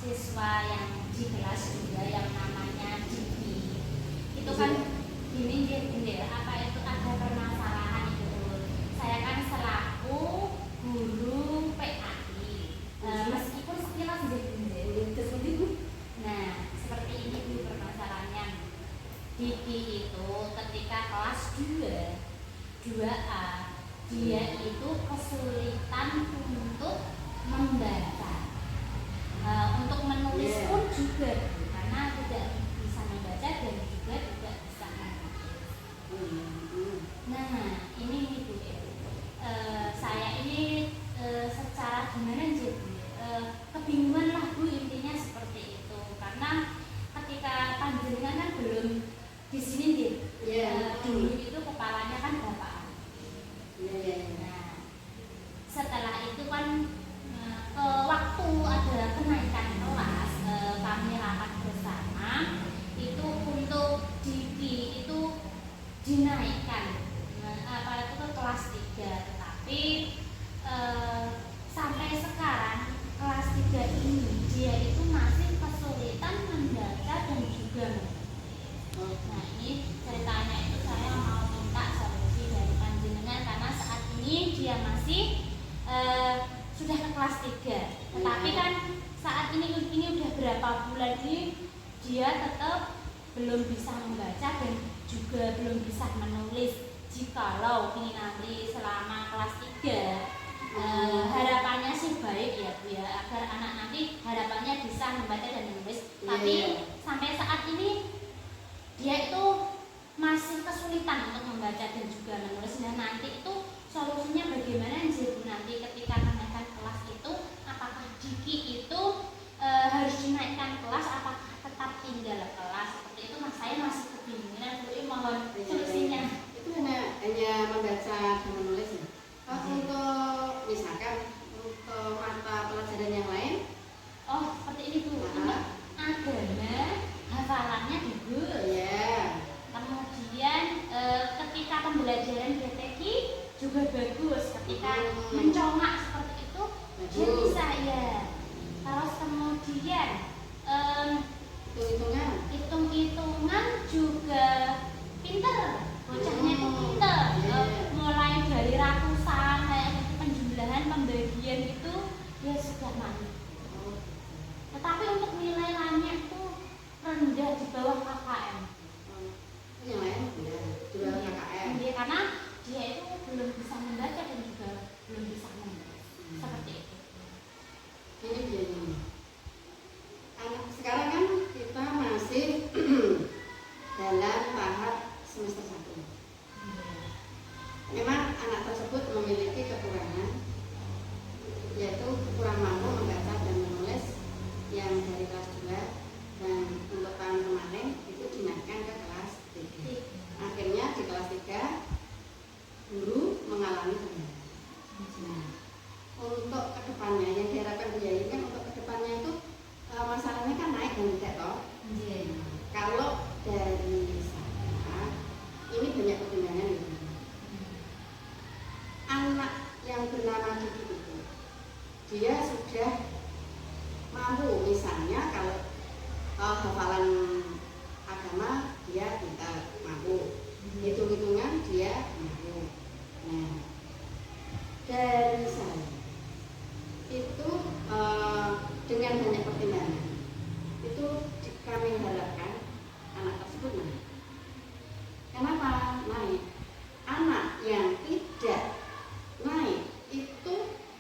siswa yang di kelas juga yang namanya Diki itu kan gini dia apa itu ada permasalahan itu. Saya kan selaku guru PAI meskipun sekilas nah seperti ini Bu permasalahannya. Diki itu ketika kelas 2A dia itu kesulitan untuk membaca. Untuk menulis pun juga karena tidak bisa membaca dan juga tidak bisa menulis. Nah ini Bu, saya ini secara gimana sih kebingungan lah Bu, intinya seperti itu karena ketika panjenengan kan belum di sini dulu itu kepalanya kan Bapak. Nah setelah itu kan waktu ada kenaikan kelas kami rapat bersama itu untuk Diki itu dinaikkan itu ke kelas 3 tetapi sampai sekarang kelas 3 ini dia itu masih kesulitan membaca dan juga menulis. Nah ini ceritanya itu saya mau minta solusi dari panjenengan karena saat ini dia masih sudah ke kelas 3 tetapi kan saat ini udah berapa bulan ini dia tetap belum bisa membaca dan juga belum bisa menulis. Jikalau ini nanti selama kelas 3 harapannya sih baik ya Bu ya, agar anak nanti harapannya bisa membaca dan menulis tapi sampai saat ini dia itu masih kesulitan untuk membaca dan juga menulis. Nah nanti itu solusinya bagaimana sih Bu nanti ketika kenaikan kelas itu, apakah Diki itu harus dinaikkan kelas, apakah tetap tinggal kelas seperti itu? Mas saya masih kebingungan Bu, mohon solusinya. Itu hanya membaca dan menulis ya. Untuk misalkan untuk mata pelajaran yang lain, oh seperti ini Bu, ini agama hafalannya Bu. Ya. Kemudian juga bagus ketika Hmm. mencongak seperti itu dia Bagus. bisa ya. Terus kemudian Hitung-hitungan. hitung-hitungan juga pinter, bocahnya itu pinter. Mulai dari ratusan kayak gitu, penjumlahan pembagian itu dia sudah mantap. Oh. Tetapi untuk nilai lainnya itu rendah di bawah KKM. Yang lain udah jual KKM. Iya, karena dia itu belum bisa membaca dan juga belum bisa menulis. Seperti itu. Ini biayanya. Sekarang kan kita masih dalam tahap semester 1. Memang anak tersebut memiliki kekurangan, yaitu kurang mampu membaca dan menulis yang dari kelas 2, dan untuk tahun kemarin itu dinaikkan ke kelas 3. Akhirnya di kelas 3 guru mengalami kendala. Nah, untuk kedepannya yang diharapkan Bu Yayi kan untuk kedepannya itu masalahnya kan naik dan tidak toh. Kalau dari saya ini banyak pertimbangan gitu. Anak yang bernama Diki itu dia sudah mampu, misalnya kalau hafalan agama dia pintar, mampu, hitung-hitungan dia mampu. Nah, dari saya itu dengan banyak pertimbangan itu kami harapkan anak tersebut naik. Kenapa naik? Anak yang tidak naik itu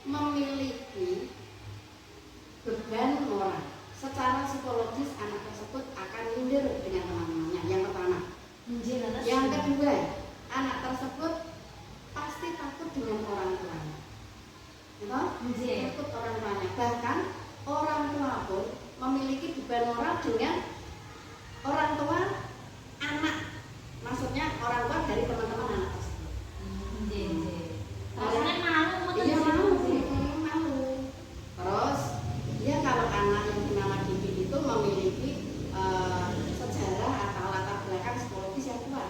memiliki beban moral. Secara psikologis anak tersebut akan minder dengan teman-temannya. Yang pertama. Yang kedua, anak tersebut pasti takut dengan orang tuanya. Takut orang tuanya. Bahkan orang tua pun memiliki beban moral dengan orang tua anak. Maksudnya orang tua dari teman-teman anak tersebut. Rasanya malu, Iya malu. Terus dia kalau anak yang bernama Diki itu memiliki sejarah atau latar belakang psikologis yang kuat.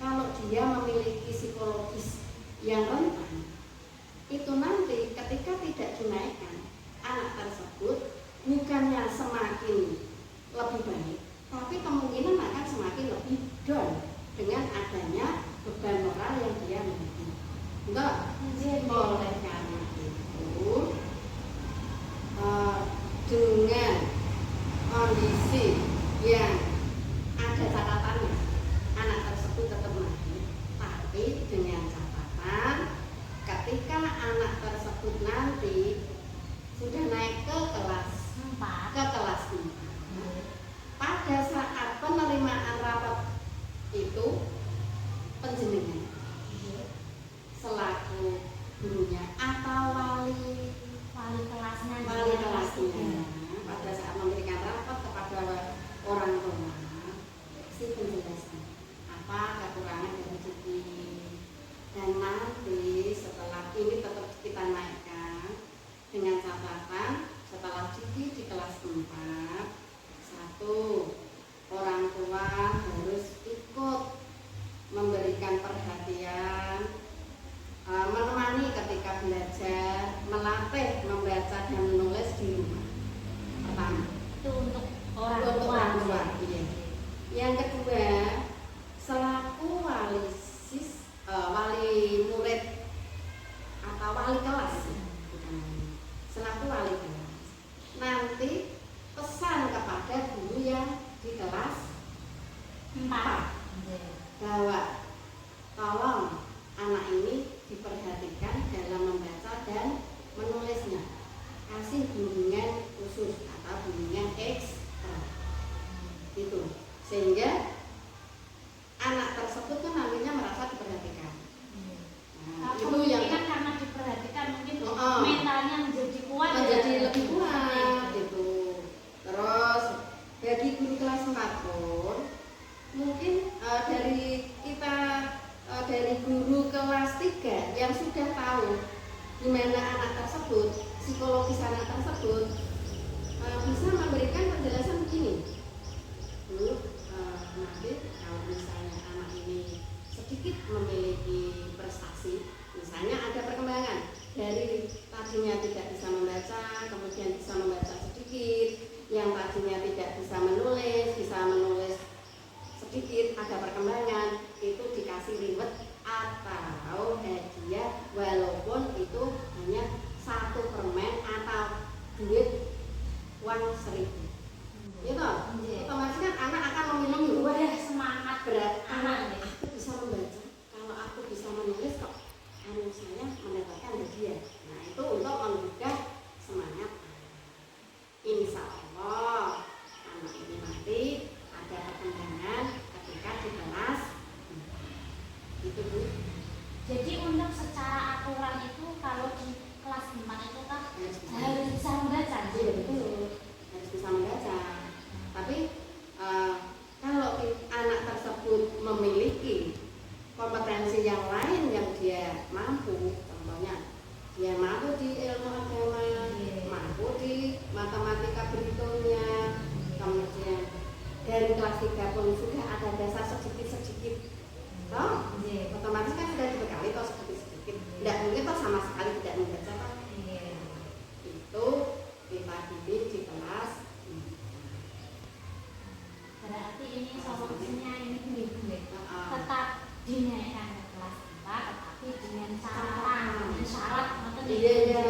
Kalau dia memiliki psikologis yang rentan, itu nanti ketika tidak dinaikkan, anak tersebut bukannya semakin lebih baik, tapi kemungkinan akan semakin lebih down dengan adanya beban moral yang dia miliki. Enggak, oleh karena itu dengan kondisi yang ada catatannya, anak tersebut tetap naik, tapi dengan catatan ketika anak tersebut nanti sudah naik ke kelas 4, pada saat penerimaan rapat itu penjenengan selaku gurunya atau wali kelasnya pada saat memberikan rapat kepada orang tua si penjelasan apa kekurangan dari Diki, dan nanti setelah ini tetap kita naikkan dengan catatan setelah Diki di kelas 4, 1, orang tua harus ikut memberikan perhatian, menemani ketika belajar, melatih membaca dan menulis di rumah. Pertama, itu untuk orang tua. Iya. Yang kedua, selaku wali murid atau wali kelas, selaku wali kelas, nanti pesan kepada guru yang di kelas 4 bahwa tolong anak ini diperhatikan dalam membaca dan menulisnya, kasih bimbingan khusus atau bimbingan ekstra itu, sehingga anak tersebut tuh nantinya merasa diperhatikan. Nah, itu yang karena diperhatikan mungkin mentalnya menjadi kuat, menjadi lebih kuat gitu. Terus bagi guru kelas 4 pun mungkin dari kita dari guru kelas 3 yang sudah tahu gimana anak tersebut, psikologis anak tersebut, bisa memberikan penjelasan begini. Bu, nanti kalau misalnya anak ini sedikit memiliki prestasi, misalnya ada perkembangan itu dikasih reward atau hadiah walaupun itu hanya 1 permen atau duit uang 1.000. Gitu. Otomatis kan anak akan memilih wah Udah semangat berat anak nih. aku bisa membaca, kalau aku bisa menulis kok saya mendapatkan hadiah. Nah itu untuk menggugah semangat. Insya Allah anak ini nanti ada perkembangan ketika di kelas itu Bu. Jadi untuk secara aturan itu kalau di kelas 4 itu kan harus bisa membaca. Iya betul, harus bisa membaca. Tapi kalau anak tersebut memiliki kompetensi yang lain yang dia mampu, contohnya dia mampu di ilmu agama, mampu di matematika berhitungnya, kemudian dari kelas 3 pun sudah ada dasar sedikit-sedikit, toh otomatis kan sudah dibekali toh sedikit-sedikit, tidak mungkin toh sama sekali tidak membaca toh. Itu kita didik di kelas. Berarti ini solusinya ini tetap dinaikkan ke kelas 4 tetapi dengan syarat Iya,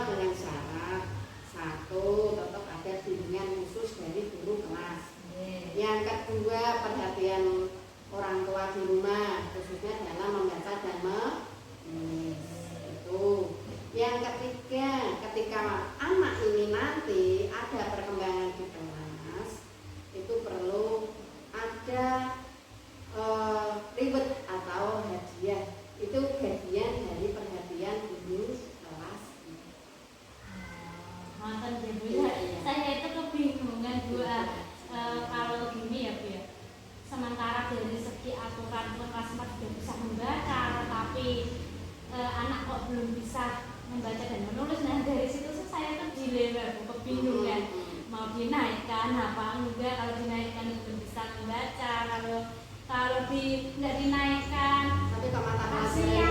dengan syarat 1 tetap ada bimbingan khusus dari guru kelas. Yang kedua perhatian orang tua di rumah khususnya dalam membaca dan menulis itu. Yang ketiga ketika anak ini nanti ada perkembangan di kelas itu perlu ada reward atau hadiah, itu bagian dari perhatian guru kelas. Mantan Bu ya. Saya itu kebingungan Bu. Kalau gini ya Bu ya. Sementara dari segi aturan kelas 4 sudah bisa membaca, tetapi anak kok belum bisa membaca dan menulis. Nah dari situ saya tuh dilema Bu, kebingungan mau dinaikkan apa enggak. Kalau dinaikkan belum bisa membaca, kalau nggak dinaikkan Tapi ke mata kasihan